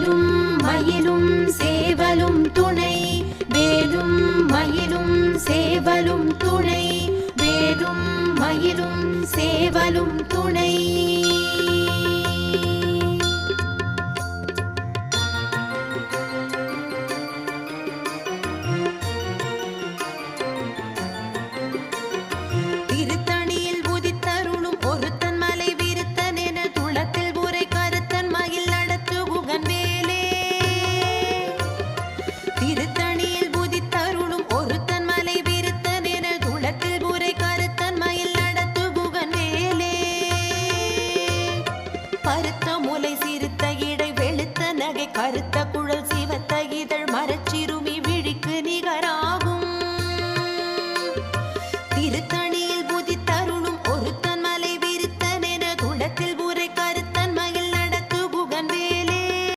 வேலும் மயிலும் சேவலும் துணை வேலும் மயிலும் சேவலும் துணை வேலும் மயிலும் சேவலும் துணை திருத்தணியில் உதித்தருளும் ஒருத்தன் மலை விருத்தன் என துளத்தில் உரை கருத்தன் மயில் நடத்து குகன் வேலே திருத்தணியில் உதித்தருளும் ஒருத்தன் மலை விருத்தன் என துளத்தில் உரை கருத்தன் மயில் நடத்து குகன் வேலே பருத்த முலை சிறுத்த இடை வெளுத்த நகை கருத்த குழல்